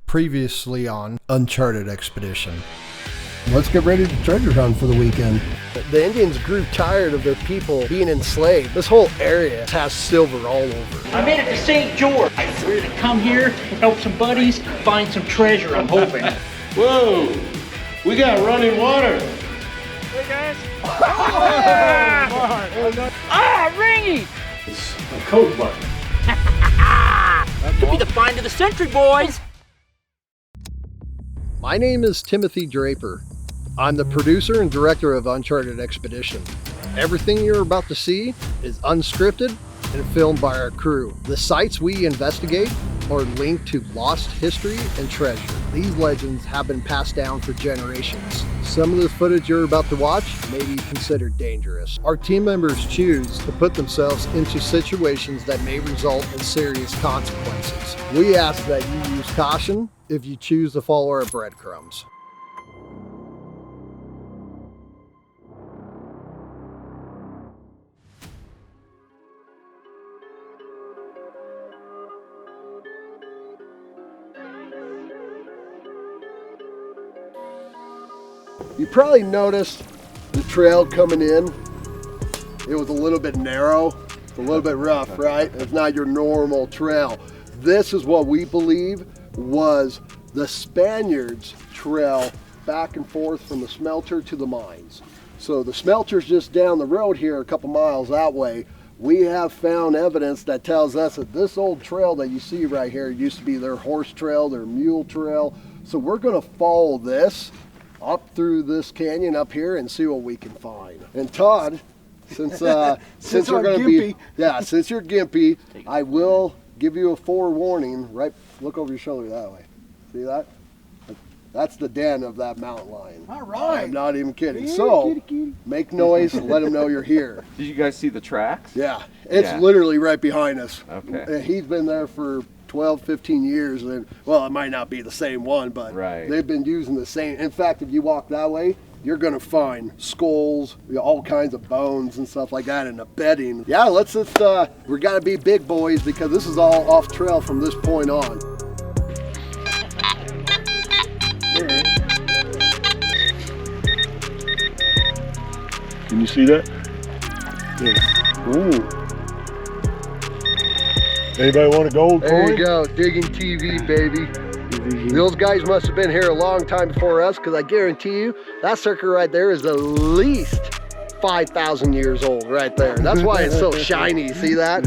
Previously on Uncharted Expedition. Let's get ready to treasure hunt for the weekend. The Indians grew tired of their people being enslaved. This whole area has silver all over. I made it to St. George. We're gonna come here, help some buddies, find some treasure, I'm hoping. Whoa! We got running water! Hey guys! Ringy! It's a Coke button. Could be the find of the century, boys! My name is Timothy Draper. I'm the producer and director of Uncharted Expedition. Everything you're about to see is unscripted and filmed by our crew. The sites we investigate are linked to lost history and treasure. These legends have been passed down for generations. Some of the footage you're about to watch may be considered dangerous. Our team members choose to put themselves into situations that may result in serious consequences. We ask that you use caution if you choose to follow our breadcrumbs. You probably noticed the trail coming in. It was a little bit narrow, a little bit rough, right? It's not your normal trail. This is what we believe was the Spaniards' trail back and forth from the smelter to the mines. So the smelter's just down the road here, a couple miles that way. We have found evidence that tells us that this old trail that you see right here used to be their horse trail, their mule trail. So we're gonna follow this up through this canyon up here and see what we can find. And Todd, since you're gonna be, since you're gimpy, I will give you a forewarning. Right, look over your shoulder that way. See that? That's the den of that mountain lion. All right. I'm not even kidding. So make noise and let him know you're here. Did you guys see the tracks? Yeah, it's literally right behind us. Okay. And he's been there for 12, 15 years. And well, it might not be the same one, but they've been using the same. In fact, if you walk that way, you're gonna find skulls, all kinds of bones and stuff like that, and the bedding. Yeah, let's just, we gotta be big boys because this is all off trail from this point on. Can you see that? Yeah. Ooh. Anybody want a gold coin? There you go, digging TV, baby. Those guys must have been here a long time before us, because I guarantee you, that sucker right there is at least 5,000 years old right there. That's why it's so shiny, see that?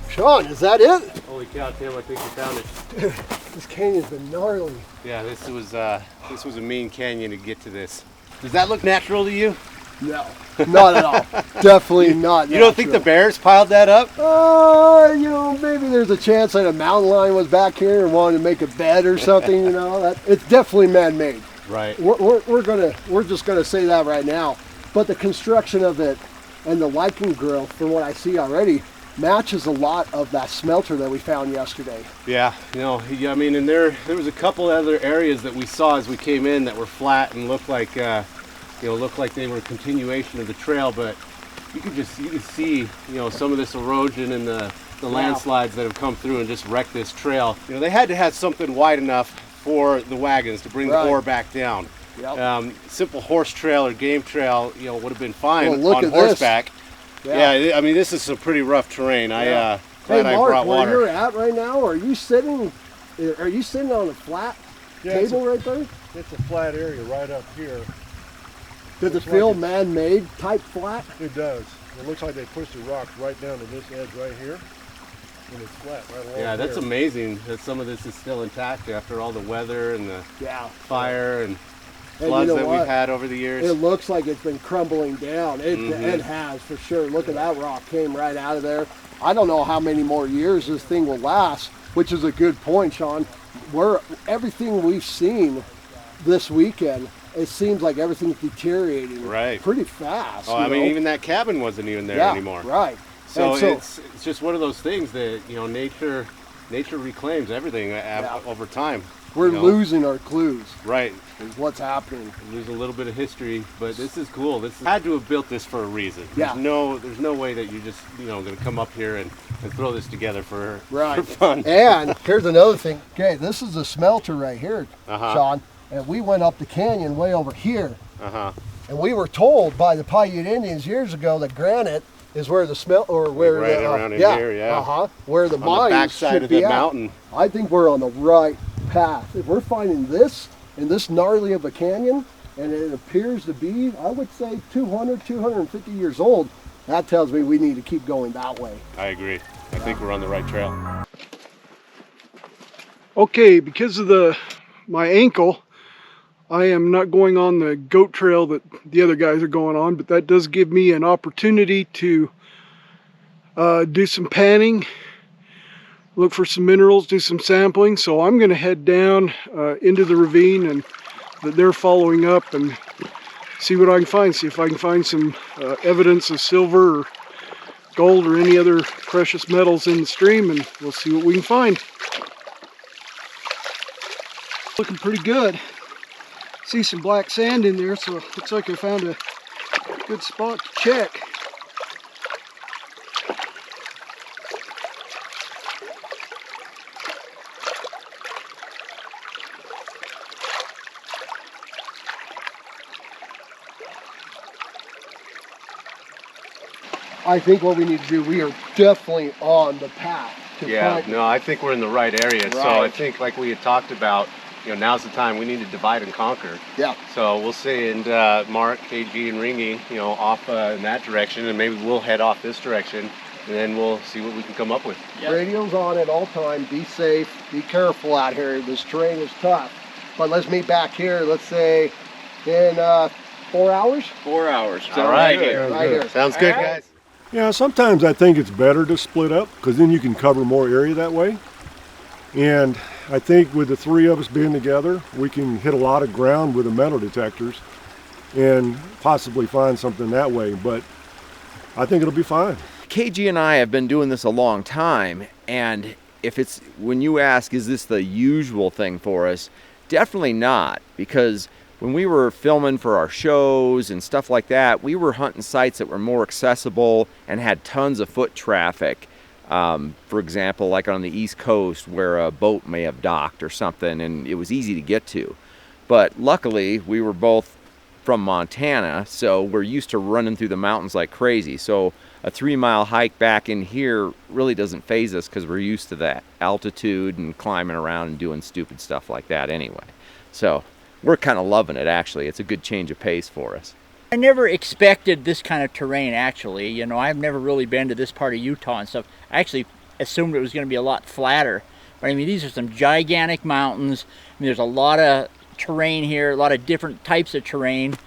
Shaun, is that it? Holy cow, Tim, I think we found it. This canyon's been gnarly. Yeah, this was a mean canyon to get to this. Does that look natural to you? No, not at all. Definitely not. You don't think the bears piled that up? You know, maybe there's a chance that a mountain lion was back here and wanted to make a bed or something. You know, it's definitely man-made. Right. We're just gonna say that right now. But the construction of it and the lichen grill, from what I see already, matches a lot of that smelter that we found yesterday. Yeah, you know, I mean, and there was a couple other areas that we saw as we came in that were flat and looked like they were a continuation of the trail, but you could see, you know, some of this erosion and the landslides that have come through and just wrecked this trail. You know, they had to have something wide enough for the wagons to bring the ore back down. Yep. Simple horse trail or game trail, you know, would have been fine on horseback. Yeah, I mean, this is some pretty rough terrain. Yeah. Hey, Marc, I brought water. Where you're at right now, are you sitting on a flat table right there? It's a flat area right up here. Does it feel man-made type flat? It does. It looks like they pushed the rocks right down to this edge right here, and it's flat right along. Yeah, that's amazing that some of this is still intact after all the weather and the fire and floods that we've had over the years. It looks like it's been crumbling down. It has, for sure. Look at that rock came right out of there. I don't know how many more years this thing will last, which is a good point, Shaun. Everything we've seen this weekend, it seems like everything's deteriorating pretty fast. Oh, I mean, even that cabin wasn't even there anymore. Right. So it's just one of those things that, you know, nature reclaims everything over time. We're losing our clues. Right. Is what's happening. We lose a little bit of history, but this is cool. This had to have built this for a reason. Yeah. There's no way that you're just, you know, going to come up here and and throw this together for Right. fun. And here's another thing. Okay, this is a smelter right here, Uh-huh. Shaun. And we went up the canyon way over here. Uh-huh. And we were told by the Paiute Indians years ago that granite is where the smell, or where right the, around in here, yeah. where the On the mines backside should of be the at. mountain. I think we're on the right path. If we're finding this in this gnarly of a canyon, and it appears to be, I would say 200, 250 years old, that tells me we need to keep going that way. I agree. I think we're on the right trail. Okay, because of my ankle, I am not going on the goat trail that the other guys are going on, but that does give me an opportunity to do some panning, look for some minerals, do some sampling. So I'm going to head down into the ravine and that they're following up and see what I can find. See if I can find some evidence of silver or gold or any other precious metals in the stream, and we'll see what we can find. Looking pretty good. See some black sand in there, so it looks like I found a good spot to check. I think what we need to do, we are definitely on the path to Yeah, find. no, I think we're in the right area. So I Right. think, like we had talked about, now's the time we need to divide and conquer. Yeah. So we'll send Marc, KG, and Ringy, off in that direction, and maybe we'll head off this direction, and then we'll see what we can come up with. Radio's on at all time. Be safe. Be careful out here. This terrain is tough. But let's meet back here, let's say, in 4 hours? 4 hours. All right. Right here. Sounds good, guys. Yeah, sometimes I think it's better to split up because then you can cover more area that way. And I think with the three of us being together, we can hit a lot of ground with the metal detectors and possibly find something that way. But I think it'll be fine. KG and I have been doing this a long time, and if it's, when you ask, is this the usual thing for us? Definitely not, because when we were filming for our shows and stuff like that, we were hunting sites that were more accessible and had tons of foot traffic. For example, like on the East Coast where a boat may have docked or something, and it was easy to get to. But luckily, we were both from Montana, so we're used to running through the mountains like crazy. So a 3-mile hike back in here really doesn't faze us because we're used to that altitude and climbing around and doing stupid stuff like that anyway. So we're kind of loving it, actually. It's a good change of pace for us. I never expected this kind of terrain, actually. I've never really been to this part of Utah and stuff. I actually assumed it was going to be a lot flatter. But I mean, these are some gigantic mountains. I mean, there's a lot of terrain here, a lot of different types of terrain.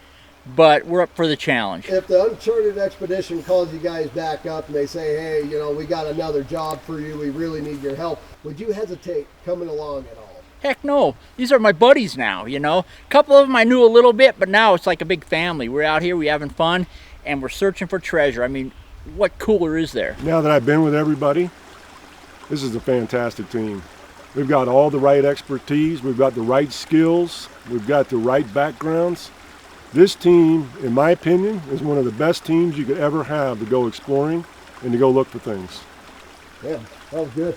But we're up for the challenge. If the Uncharted expedition calls you guys back up and they say, hey, we got another job for you, we really need your help, would you hesitate coming along at all? Heck no. These are my buddies now, A couple of them I knew a little bit, but now it's like a big family. We're out here, we're having fun, and we're searching for treasure. I mean, what cooler is there? Now that I've been with everybody, this is a fantastic team. We've got all the right expertise, we've got the right skills, we've got the right backgrounds. This team, in my opinion, is one of the best teams you could ever have to go exploring and to go look for things. Yeah, that was good.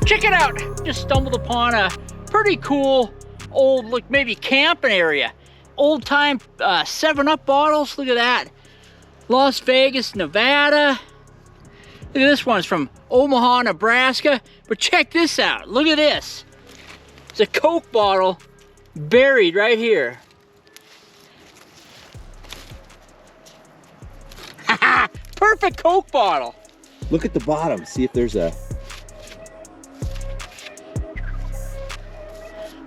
Check it out! Just stumbled upon a pretty cool old, like maybe camping area. Old time 7-Up bottles, look at that. Las Vegas, Nevada. Look at this one, it's from Omaha, Nebraska. But check this out, look at this. It's a Coke bottle buried right here. Perfect Coke bottle. Look at the bottom, see if there's a...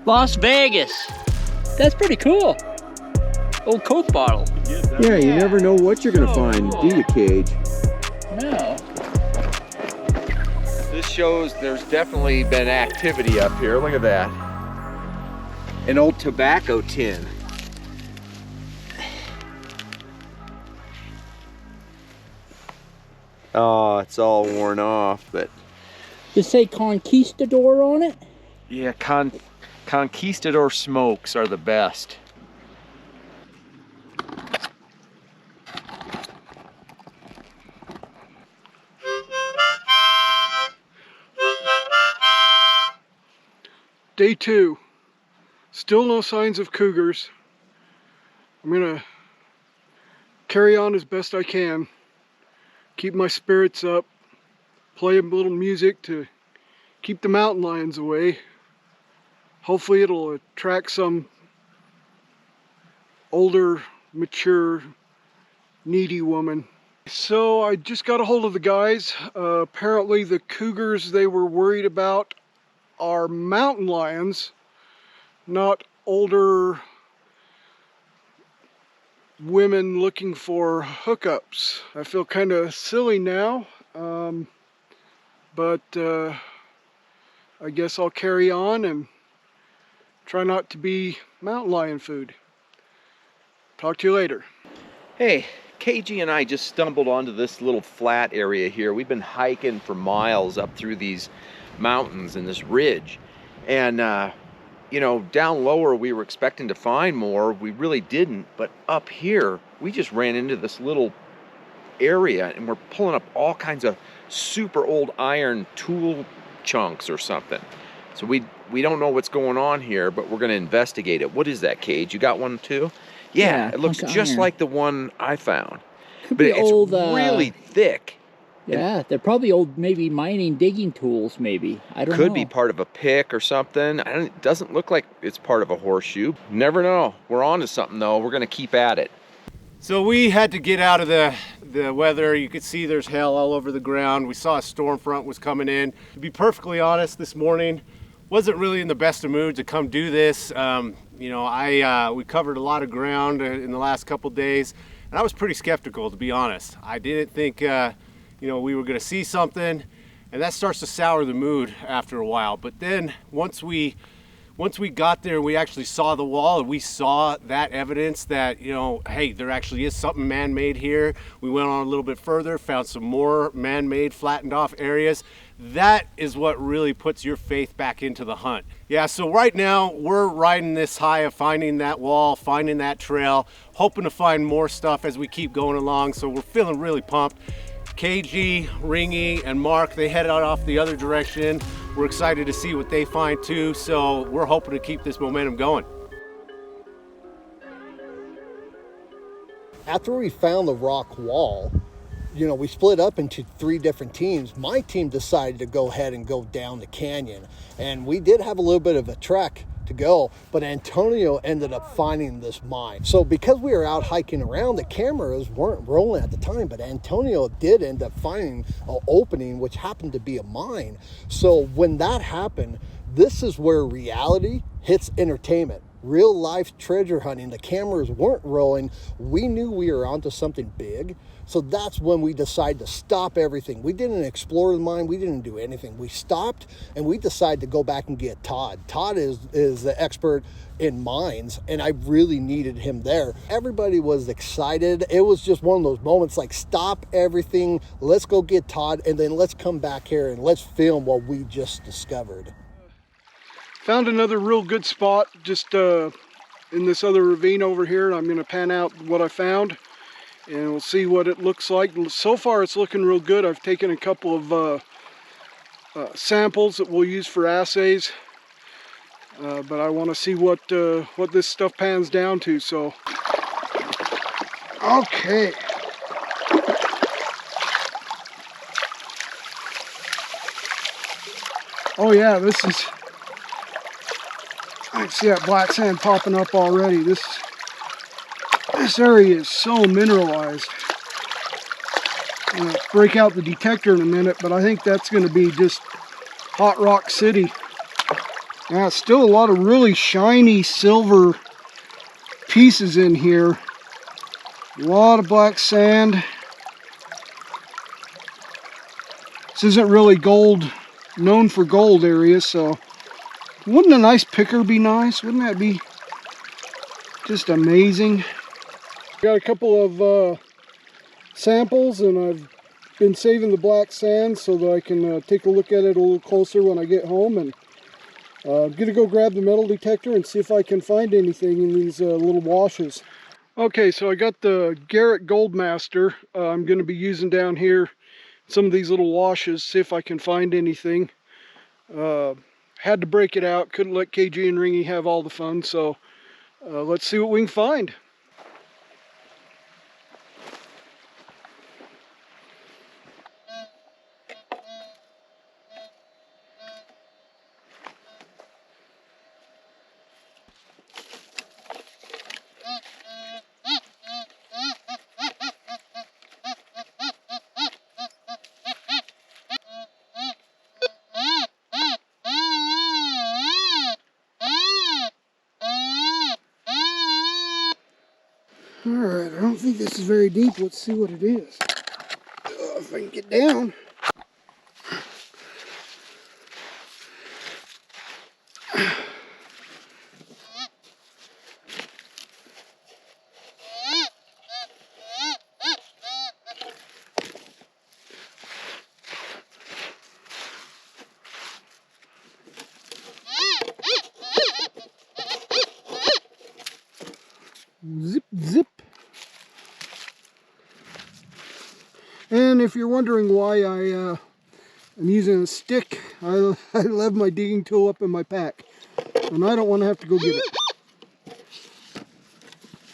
Las Vegas. That's pretty cool. Old Coke bottle. Yeah, you never know what you're gonna find, do you, Cage? No. This shows there's definitely been activity up here. Look at that. An old tobacco tin. Oh, it's all worn off, but... Does it say Conquistador on it? Yeah, Conquistador smokes are the best. Day 2. Still no signs of cougars. I'm gonna carry on as best I can. Keep my spirits up. Play a little music to keep the mountain lions away. Hopefully it'll attract some older, mature, needy woman. So I just got a hold of the guys. Apparently the cougars they were worried about are mountain lions, not older women looking for hookups. I feel kind of silly now, but I guess I'll carry on and try not to be mountain lion food. Talk to you later. Hey, KG and I just stumbled onto this little flat area here. We've been hiking for miles up through these mountains and this ridge. And, you know, down lower we were expecting to find more. We really didn't. But up here, we just ran into this little area and we're pulling up all kinds of super old iron tool chunks or something. So we don't know what's going on here, but we're going to investigate it. What is that, Cage? You got one too? Yeah, it looks just like the one I found. Could but be it's old, really thick. Yeah, they're probably old, maybe mining, digging tools, maybe. I don't know. Could be part of a pick or something. It doesn't look like it's part of a horseshoe. Never know. We're on to something, though. We're going to keep at it. So we had to get out of the weather. You could see there's hail all over the ground. We saw a storm front was coming in. To be perfectly honest, this morning, wasn't really in the best of mood to come do this. You know, we covered a lot of ground in the last couple days, and I was pretty skeptical, to be honest. I didn't think, you know, we were going to see something, and that starts to sour the mood after a while. But then once we got there, we actually saw the wall, and we saw that evidence that, you know, hey, there actually is something man-made here. We went on a little bit further, found some more man-made, flattened off areas. That is what really puts your faith back into the hunt. Yeah, so right now we're riding this high of finding that wall, finding that trail, hoping to find more stuff as we keep going along. So we're feeling really pumped. KG, Ringy, and Marc, they headed out off the other direction. We're excited to see what they find too, so we're hoping to keep this momentum going. After we found the rock wall, you know, we split up into 3 different teams. My team decided to go ahead and go down the canyon, and we did have a little bit of a trek to go, but Antonio ended up finding this mine. So because we were out hiking around, the cameras weren't rolling at the time, but Antonio did end up finding an opening, which happened to be a mine. So when that happened, this is where reality hits entertainment. Real life treasure hunting. The cameras weren't rolling. We knew we were onto something big. So that's when we decided to stop everything. We didn't explore the mine. We didn't do anything. We stopped and we decided to go back and get Todd. Todd is the expert in mines, and I really needed him there. Everybody was excited. It was just one of those moments like, stop everything. Let's go get Todd, and then let's come back here and let's film what we just discovered. Found another real good spot just in this other ravine over here. I'm going to pan out what I found and we'll see what it looks like. So far it's looking real good. I've taken a couple of samples that we'll use for assays, but I want to see what this stuff pans down to. So okay, oh yeah, this is, I can see that black sand popping up already. This area is so mineralized. I'm going to break out the detector in a minute, but I think that's going to be just Hot Rock City. Yeah, still a lot of really shiny silver pieces in here. A lot of black sand. This isn't really gold, known for gold areas, so wouldn't a nice picker be nice? Wouldn't that be just amazing? Got a couple of samples, and I've been saving the black sand so that I can take a look at it a little closer when I get home. And I'm gonna go grab the metal detector and see if I can find anything in these little washes. Okay, so I got the Garrett Goldmaster. I'm gonna be using down here some of these little washes, see if I can find anything. had to break it out. Couldn't let KJ and Ringy have all the fun, so let's see what we can find. Alright, I don't think this is very deep. Let's see what it is. If I can get down. Zip, zip. And if you're wondering why I'm using a stick, I left my digging tool up in my pack. And I don't want to have to go get it.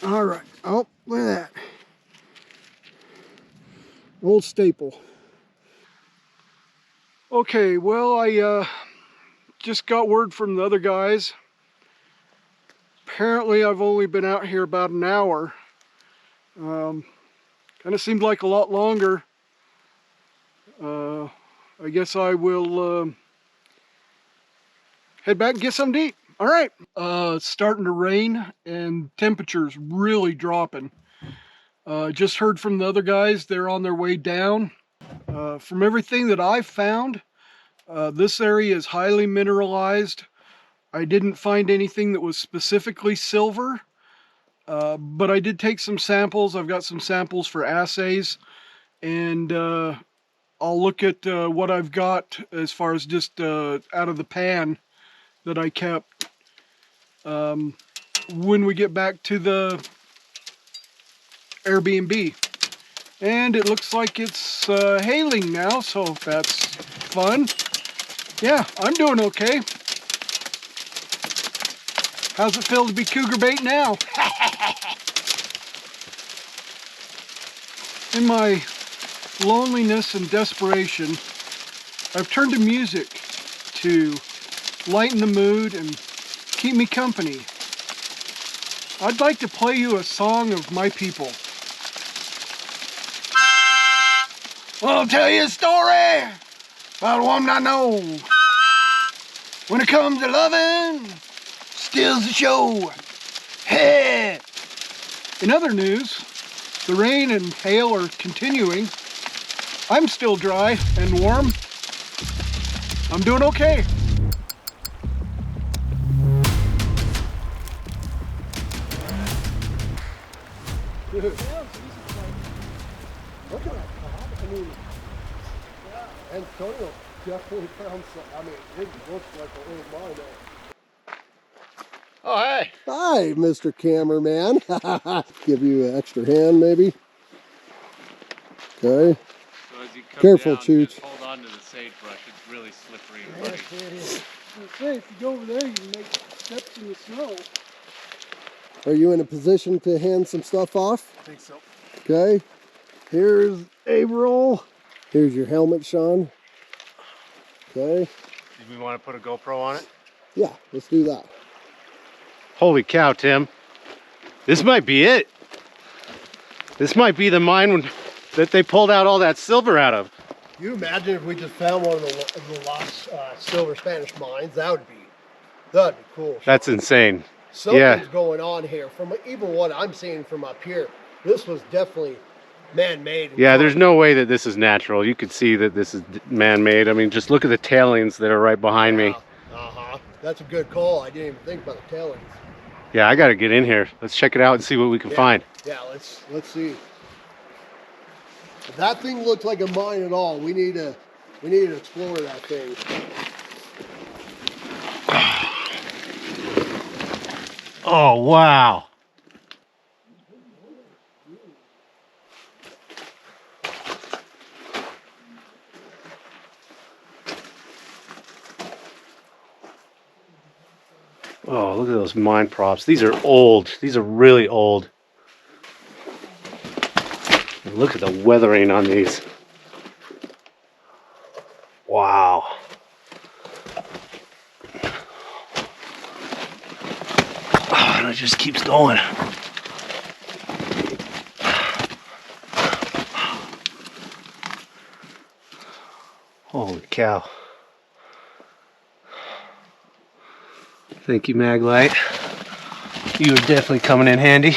Alright. Oh, look at that. Old staple. Okay, well, I just got word from the other guys. Apparently I've only been out here about an hour. Kind of seemed like a lot longer. I guess I will head back and get something to eat. All right. It's starting to rain and temperatures really dropping. Just heard from the other guys, they're on their way down. From everything that I've found, this area is highly mineralized. I didn't find anything that was specifically silver, but I did take some samples. I've got some samples for assays, and I'll look at what I've got as far as just out of the pan that I kept when we get back to the Airbnb. And it looks like it's hailing now, so that's fun. Yeah, I'm doing okay. How's it feel to be cougar bait now? In my loneliness and desperation, I've turned to music to lighten the mood and keep me company. I'd like to play you a song of my people. I'll tell you a story about a woman I know. When it comes to loving, steals the show. Hey! In other news, the rain and hail are continuing. I'm still dry and warm. I'm doing okay. Look at that, Todd. I mean, yeah, Antonio definitely found some. I mean, it looks like a little mine. Oh, hey. Hi, Mr. Cameraman. Give you an extra hand, maybe. Okay. So as you come Careful, down, Chuch. just hold on to the sagebrush. It's really slippery and muddy. Yes, it is. If you go over there, you can make steps in the snow. Are you in a position to hand some stuff off? I think so. Okay. Here's April. Here's your helmet, Shaun. Okay. Did we want to put a GoPro on it? Yeah, let's do that. Holy cow, Tim. This might be it. This might be the mine that they pulled out all that silver out of. You imagine if we just found one of the lost silver Spanish mines? That'd be cool. Shaun. That's insane. Something's going on here. From even what I'm seeing from up here, this was definitely man-made. Yeah, there's no way that this is natural. You could see that this is man-made. I mean, just look at the tailings that are right behind me. Uh-huh. That's a good call. I didn't even think about the tailings. Yeah, I got to get in here. Let's check it out and see what we can find. Yeah, let's see. If that thing looks like a mine at all, we need to explore that thing. Oh, wow. Oh, look at those mine props. These are old. These are really old. And look at the weathering on these. Wow. Oh, and it just keeps going. Holy cow. Thank you, Maglite. You are definitely coming in handy.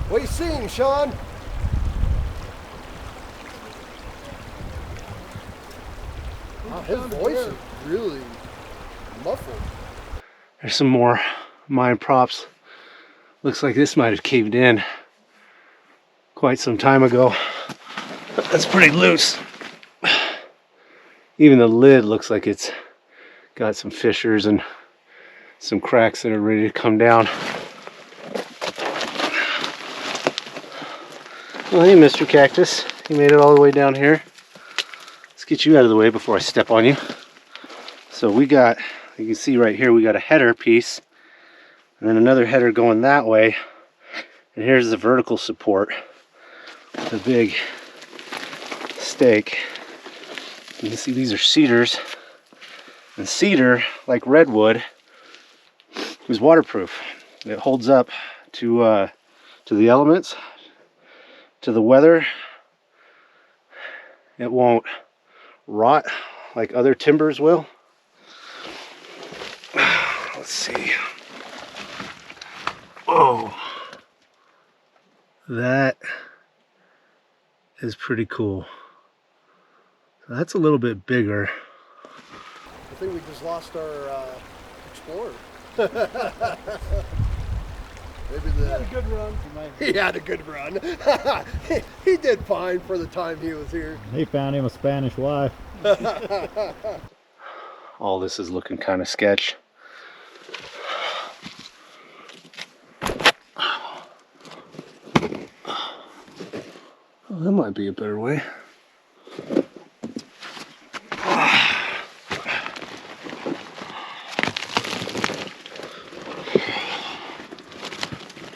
What are you seeing, Shaun? Wow, his voice is really muffled. There's some more mine props. Looks like this might have caved in quite some time ago. That's pretty loose. Even the lid looks like it's got some fissures and some cracks that are ready to come down. Well, hey, Mr. Cactus. You made it all the way down here. Let's get you out of the way before I step on you. So we got, you can see right here, we got a header piece and then another header going that way. And here's the vertical support, the big stake. You can see these are cedars. And cedar, like redwood, is waterproof. It holds up to the elements, to the weather. It won't rot like other timbers will. Let's see. Oh, that is pretty cool. So that's a little bit bigger. I think we just lost our Explorer. Maybe he had a good run. He had a good run. He did fine for the time he was here. He found him a Spanish wife. All this is looking kind of sketch. Oh, that might be a better way.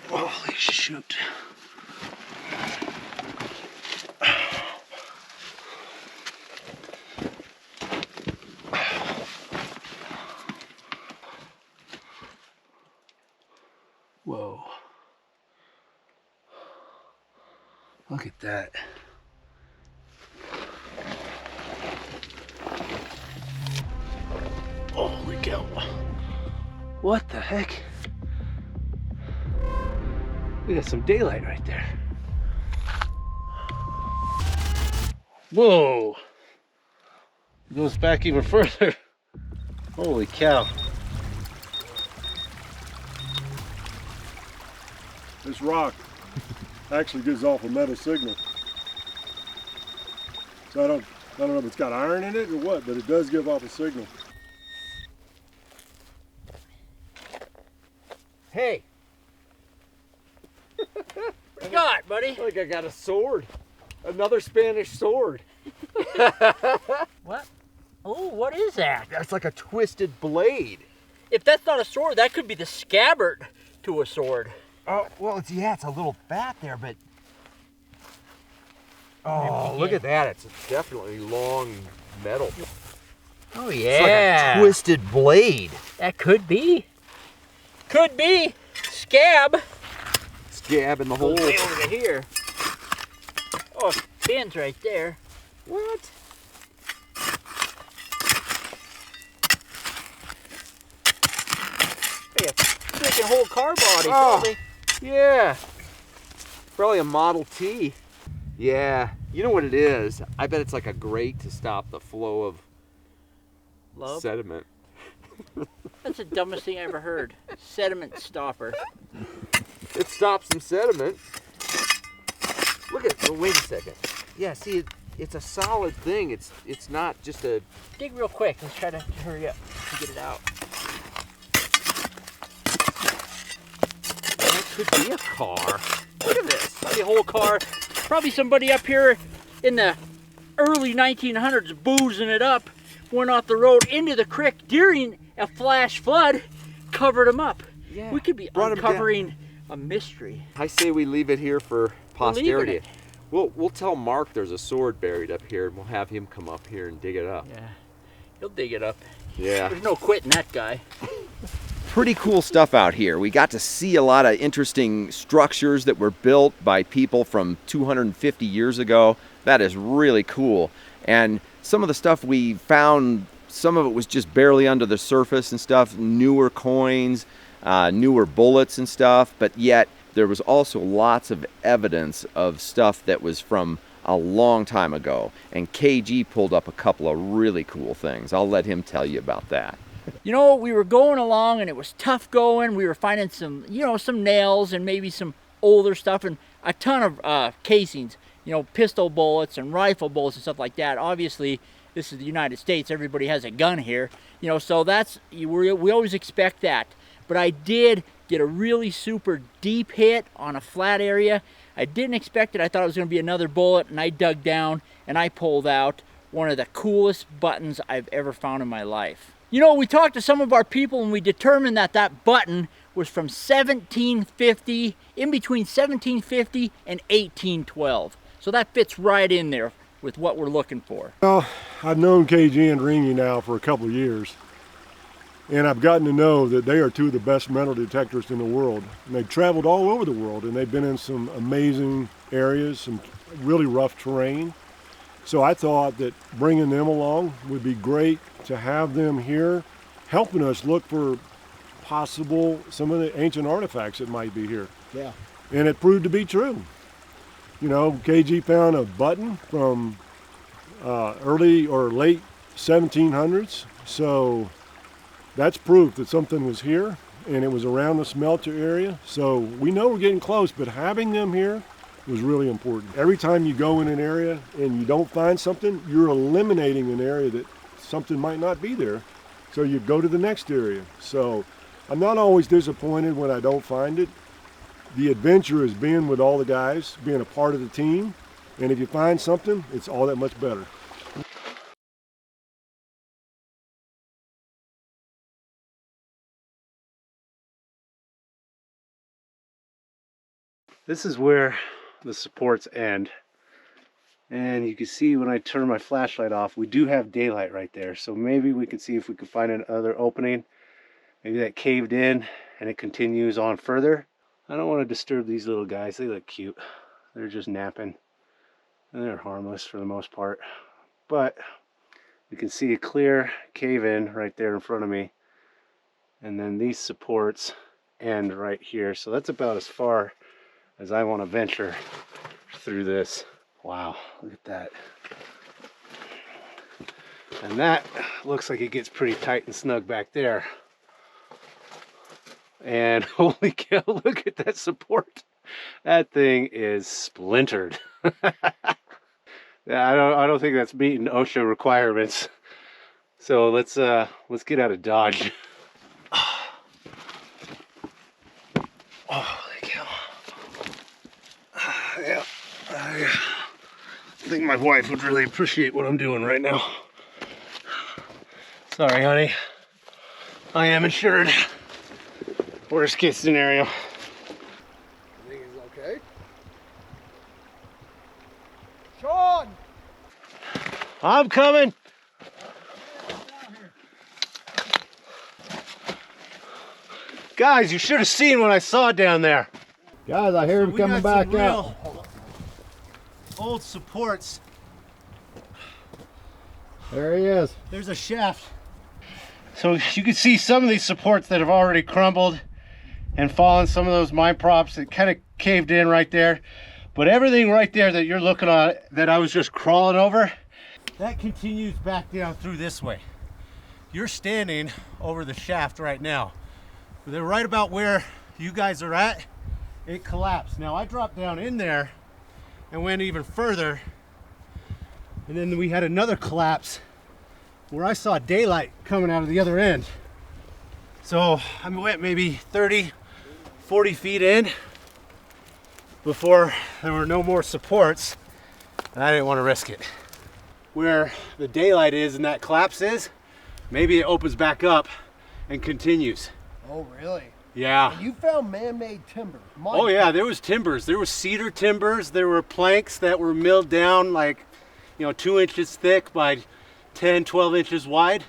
Holy shoot. Whoa. Look at that. Holy cow. What the heck? We got some daylight right there. Whoa. It goes back even further. Holy cow. This rock actually gives off a metal signal. So I don't know if it's got iron in it or what, but it does give off a signal. Hey. What you got, buddy? Like I got a sword. Another Spanish sword. What? Oh, what is that? That's like a twisted blade. If that's not a sword, that could be the scabbard to a sword. Oh, well, it's a little fat there, but... Oh, look at that. It's definitely long metal. Oh, It's yeah. like a twisted blade. That could be. Could be. Scab. Scab in the hole. Way over to here. Oh, Ben's right there. What? Hey, a freaking whole car body, Oh. probably. Yeah. Probably a Model T. Yeah. You know what it is? I bet it's like a grate to stop the flow of Love. sediment. That's the dumbest thing I ever heard. Sediment stopper. It stops some sediment. Look at it. Oh, wait a second. Yeah, see, it's a solid thing. It's not just a... Dig real quick. Let's try to hurry up to get it out. That could be a car. Look at this. Probably a whole car. Probably somebody up here in the early 1900s boozing it up. Went off the road into the creek during a flash flood covered them up. Yeah, We could be uncovering a mystery. I say we leave it here for posterity. We'll tell Marc there's a sword buried up here, and we'll have him come up here and dig it up. Yeah, he'll dig it up. Yeah. There's no quitting that guy. Pretty cool stuff out here. We got to see a lot of interesting structures that were built by people from 250 years ago. That is really cool. And some of the stuff we found, some of it was just barely under the surface and stuff, newer coins, newer bullets and stuff, but yet there was also lots of evidence of stuff that was from a long time ago. And KG pulled up a couple of really cool things. I'll let him tell you about that. You know, we were going along and it was tough going. We were finding some, you know, some nails and maybe some older stuff and a ton of casings, you know, pistol bullets and rifle bullets and stuff like that. Obviously, this is the United States. Everybody has a gun here, you know, so that's, we always expect that. But I did get a really super deep hit on a flat area. I didn't expect it. I thought it was going to be another bullet, and I dug down and I pulled out one of the coolest buttons I've ever found in my life. You know, we talked to some of our people and we determined that that button was from 1750, in between 1750 and 1812. So that fits right in there with what we're looking for. Well, I've known KG and Ringy now for a couple of years, and I've gotten to know that they are two of the best metal detectors in the world. And they've traveled all over the world, and they've been in some amazing areas, some really rough terrain. So I thought that bringing them along would be great to have them here helping us look for possible, some of the ancient artifacts that might be here. Yeah. And it proved to be true. You know, KG found a button from early or late 1700s. So that's proof that something was here, and it was around the smelter area. So we know we're getting close, but having them here was really important. Every time you go in an area and you don't find something, you're eliminating an area that something might not be there. So you go to the next area. So I'm not always disappointed when I don't find it. The adventure is being with all the guys, being a part of the team. And if you find something, it's all that much better. This is where the supports end, and you can see when I turn my flashlight off, we do have daylight right there, so maybe we can see if we can find another opening. Maybe that caved in and it continues on further. I don't want to disturb these little guys. They look cute. They're just napping and they're harmless for the most part, but you can see a clear cave in right there in front of me, and then these supports end right here. So that's about as far as I want to venture through this. Wow, look at that. And that looks like it gets pretty tight and snug back there. And holy cow, look at that support. That thing is splintered. Yeah, I don't think that's meeting OSHA requirements. So let's get out of Dodge. Yeah, I think my wife would really appreciate what I'm doing right now. Sorry, honey. I am insured. Worst case scenario. I think he's okay. Shaun! I'm coming. Guys, you should have seen what I saw down there. Guys, I hear him coming back up. Old supports. There he is. There's a shaft. So you can see some of these supports that have already crumbled and fallen. Some of those mine props that kind of caved in right there. But everything right there that you're looking at that I was just crawling over, that continues back down through this way. You're standing over the shaft right now. They're right about where you guys are at. It collapsed. Now I dropped down in there and went even further, and then we had another collapse where I saw daylight coming out of the other end. So I went maybe 30, 40 feet in before there were no more supports, and I didn't want to risk it. Where the daylight is and that collapse is, maybe it opens back up and continues. Oh, really? Yeah. And you found man-made timber. Oh yeah, there was timbers. There was cedar timbers. There were planks that were milled down like, 2 inches thick by 10, 12 inches wide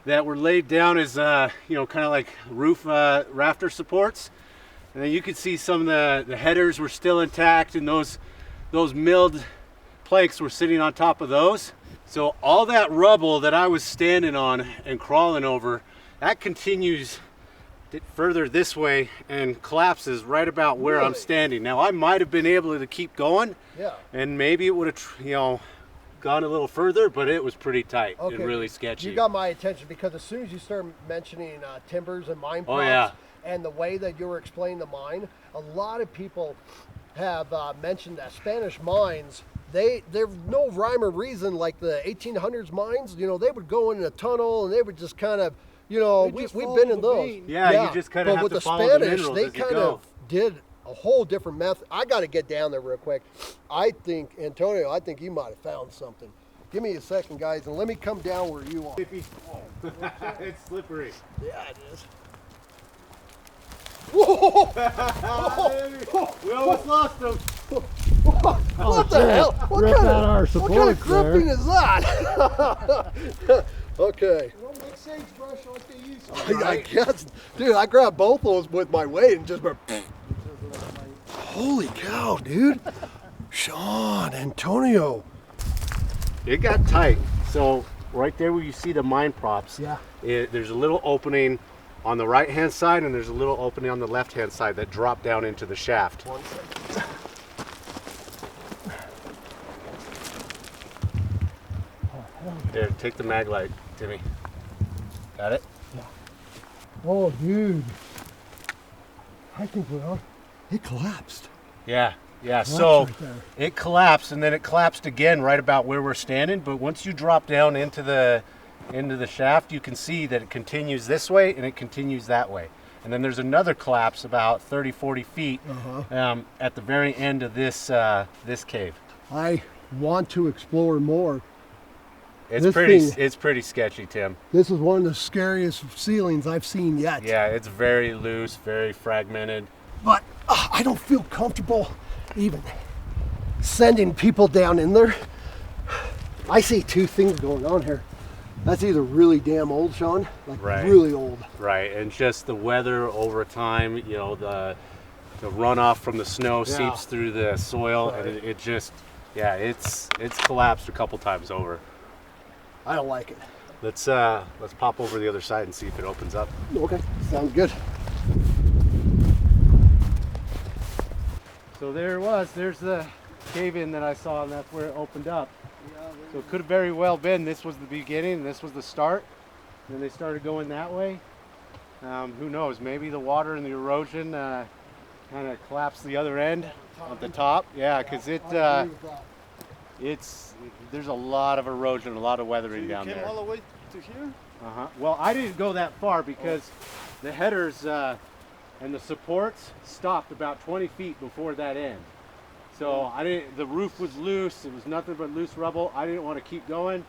that were laid down as, kind of like roof rafter supports. And then you could see some of the headers were still intact, and those milled planks were sitting on top of those. So all that rubble that I was standing on and crawling over, that continues further this way and collapses right about where I'm standing. Now I might have been able to keep going, and maybe it would have, gone a little further, but it was pretty tight and really sketchy. You got my attention because as soon as you started mentioning timbers and mine props and the way that you were explaining the mine, a lot of people have mentioned that Spanish mines, there's no rhyme or reason like the 1800s mines. They would go in a tunnel and they would just kind of, we've been in those. Yeah, you just kind of have to follow the minerals as you go. But with the Spanish, they kind of did a whole different method. I got to get down there real quick. I think, Antonio, you might have found something. Give me a second, guys, and let me come down where you are. It's slippery. Yeah, it is. Whoa! We almost lost them. What the hell? What kind of gripping is that? Okay. Don't make sagebrush like they used to. I guess, dude, I grabbed both of those with my weight and just went. Holy cow, dude. Shaun, Antonio. It got tight. So right there where you see the mine props, there's a little opening on the right hand side and there's a little opening on the left hand side that drop down into the shaft. One second. There, take the mag light, Timmy. Got it? Yeah. Oh, dude. I think we're on. It collapsed. Yeah. So it collapsed, and then it collapsed again right about where we're standing. But once you drop down into the shaft, you can see that it continues this way and it continues that way. And then there's another collapse about 30, 40 feet at the very end of this cave. I want to explore more. It's pretty sketchy, Tim. This is one of the scariest ceilings I've seen yet. Yeah, it's very loose, very fragmented. But I don't feel comfortable even sending people down in there. I see two things going on here. That's either really damn old, Shaun, really old. Right, and just the weather over time, the runoff from the snow seeps through the soil, and it just, it's collapsed a couple times over. I don't like it. Let's pop over the other side and see if it opens up. Okay, sounds good. So there's the cave-in that I saw, and that's where it opened up. So it could have very well been this was the beginning, this was the start, and then they started going that way. Who knows, maybe the water and the erosion kind of collapsed the other end at the top. Yeah, because there's a lot of erosion, a lot of weathering down there. Came all the way to here? Well, I didn't go that far because the headers and the supports stopped about 20 feet before that end. So the roof was loose, it was nothing but loose rubble. I didn't want to keep going.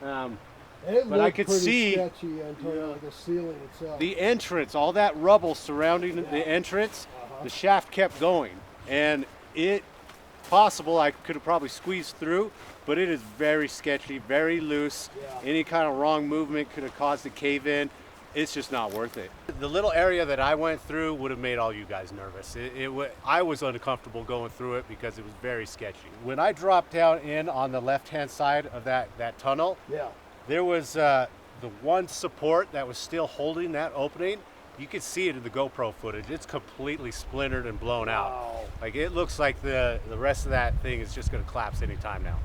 But I could see sketchy, Antonio, like the ceiling itself. The entrance, all that rubble surrounding the entrance, the shaft kept going. And possible I could have probably squeezed through, but it is very sketchy, very loose. Any kind of wrong movement could have caused a cave in. It's just not worth it. The little area that I went through would have made all you guys nervous. I was uncomfortable going through it because it was very sketchy. When I dropped down in on the left-hand side of that tunnel, there was the one support that was still holding that opening. You could see it in the GoPro footage. It's completely splintered and blown out. Like it looks like the rest of that thing is just gonna collapse anytime now.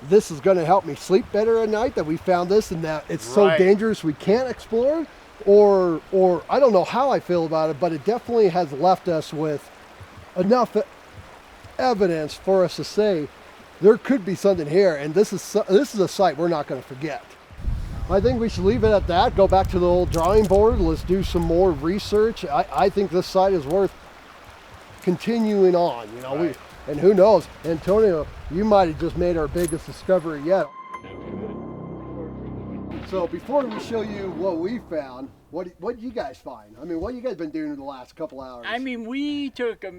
This is gonna help me sleep better at night that we found this and that it's so dangerous we can't explore. Or I don't know how I feel about it, but it definitely has left us with enough evidence for us to say there could be something here, and this is a site we're not going to forget. I think we should leave it at that. Go back to the old drawing board. Let's do some more research. I think this site is worth continuing on. And who knows, Antonio, you might have just made our biggest discovery yet. So before we show you what we found, what you guys find? I mean, what you guys been doing in the last couple hours? I mean, we took a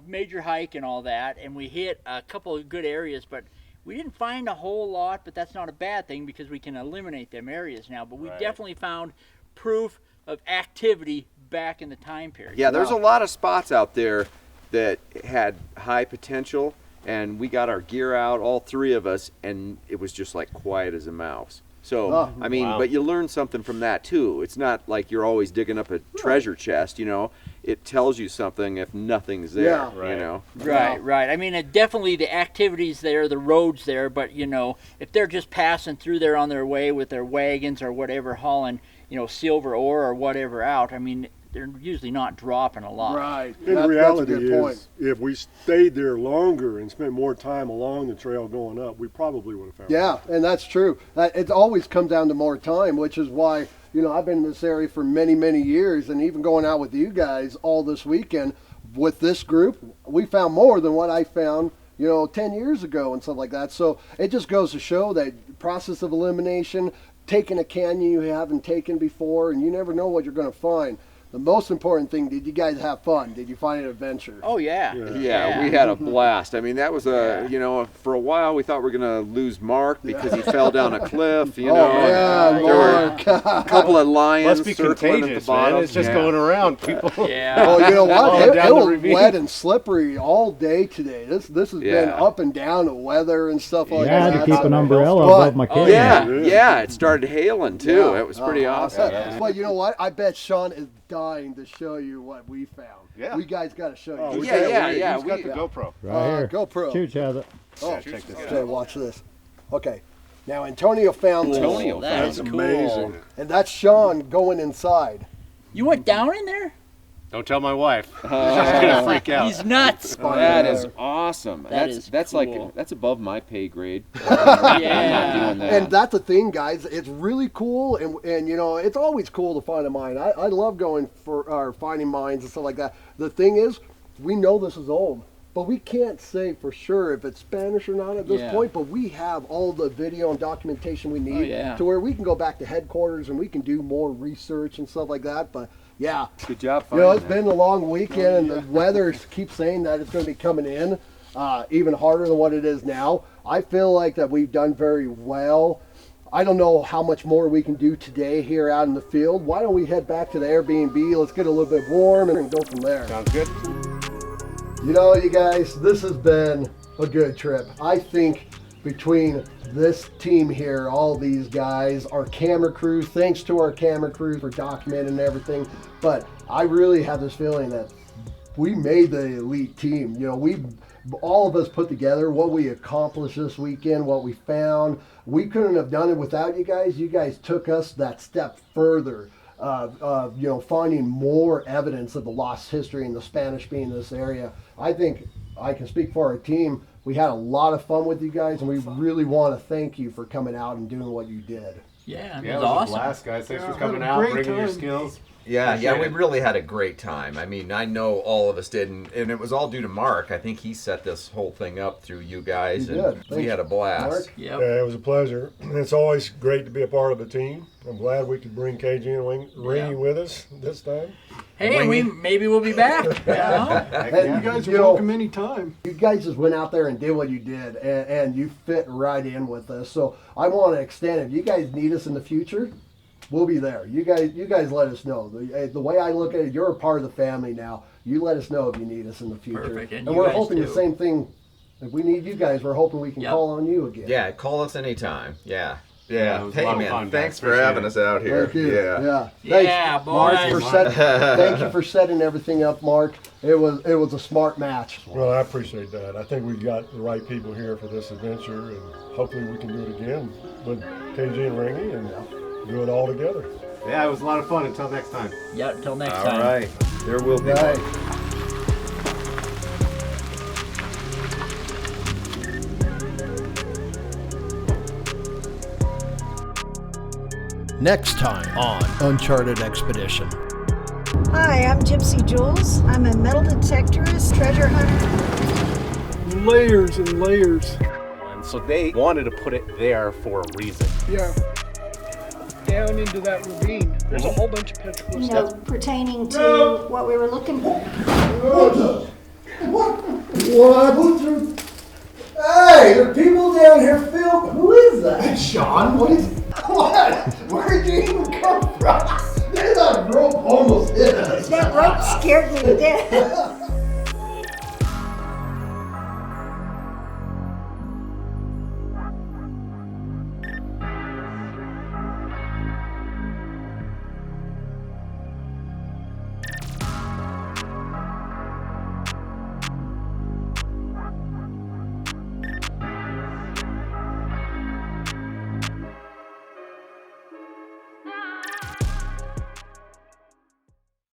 major hike and all that, and we hit a couple of good areas, but we didn't find a whole lot. But that's not a bad thing because we can eliminate them areas now. But we definitely found proof of activity back in the time period. Yeah, there's a lot of spots out there that had high potential, and we got our gear out, all three of us, and it was just like quiet as a mouse. So, I mean, but you learn something from that too. It's not like you're always digging up a treasure chest, you know. It tells you something if nothing's there, you know. Right. I mean, definitely the activities there, the roads there, but, you know, if they're just passing through there on their way with their wagons or whatever, hauling, you know, silver ore or whatever out, I mean, they're usually not dropping a lot. Right. And the reality is, if we stayed there longer and spent more time along the trail going up, we probably would have found it. Yeah, and that's true. It always comes down to more time, which is why, you know, I've been in this area for many, many years, and even going out with you guys all this weekend with this group, we found more than what I found, you know, 10 years ago and stuff like that. So it just goes to show that process of elimination, taking a canyon you haven't taken before, and you never know what you're going to find. The most important thing, did you guys have fun? Did you find an adventure? Oh, yeah. Yeah, we had a blast. I mean, that was you know, for a while we thought we were going to lose Marc because he fell down a cliff, you know. Yeah, there were a couple of lions Must be circling contagious, at the bottom. man. It's just going around. People. Well, you know what? It was ravine. wet and slippery all day today. This has been up and down the weather and stuff like Yeah, I that. had to keep an umbrella above my cage. Yeah, it started hailing too. It was pretty awesome. But you know what? I bet Shaun is dying to show you what we found. Yeah. We guys got to show you. Who's got the GoPro? Right here. GoPro. Chuch has it. Oh, check this okay, watch this. Okay. Now Antonio found this. That's cool. Amazing. And that's Shaun going inside. You went down in there? Don't tell my wife. She's gonna freak out. He's nuts. That is awesome. That's cool. like that's above my pay grade. Yeah. And that's the thing, guys. It's really cool, and you know, it's always cool to find a mine. I love going for finding mines and stuff like that. The thing is, we know this is old, but we can't say for sure if it's Spanish or not at this point. But we have all the video and documentation we need to where we can go back to headquarters and we can do more research and stuff like that. But yeah, good job. You know, it's been a long weekend, and the weather keeps saying that it's going to be coming in even harder than what it is now. I feel like that we've done very well. I don't know how much more we can do today here out in the field. Why don't we head back to the Airbnb? Let's get a little bit warm and go from there. Sounds good. You know, you guys, this has been a good trip. I think between this team here, all these guys, our camera crew, thanks to our camera crew for documenting everything, but I really have this feeling that we made the elite team. You know, all of us put together what we accomplished this weekend, what we found. We couldn't have done it without you guys. You guys took us that step further. You know, finding more evidence of the lost history and the Spanish being in this area. I think I can speak for our team. We had a lot of fun with you guys, and we really want to thank you for coming out and doing what you did. Yeah, it was awesome. A blast, guys. Thanks for coming out, bringing your skills. Yeah, we really had a great time. I mean, I know all of us did, and it was all due to Marc. I think he set this whole thing up through you guys, and we had a blast. Marc? Yeah, it was a pleasure. It's always great to be a part of the team. I'm glad we could bring KG and Ringy with us this time. Hey, maybe we'll be back. You guys are welcome anytime. You guys just went out there and did what you did, and you fit right in with us. So I want to extend, if you guys need us in the future, we'll be there. You guys let us know. The way I look at it, you're a part of the family now. You let us know if you need us in the future. Perfect. And we're hoping the same thing. If we need you guys, we're hoping we can call on you again. Yeah, call us anytime. Yeah. Yeah, hey man, thanks for having us out here. Thank you. Yeah. Thanks, Marc, thank you for setting everything up, Marc. It was a smart match. Well, I appreciate that. I think we've got the right people here for this adventure, and hopefully we can do it again with KG and Ringy and do it all together. Yeah, it was a lot of fun. Until next time. Yeah, until next time. All right. There will be more. Next time on Uncharted Expedition. Hi, I'm Gypsy Jules. I'm a metal detectorist, treasure hunter. Layers and layers. And so they wanted to put it there for a reason. Yeah. down into that ravine. There's a whole bunch of petrichor You stuff. know, pertaining to what we were looking for. What? Hey, there are people down here filming. Who is that? Shaun, what is... What? Where did you even come from? That rope almost hit us. That rope scared me to death.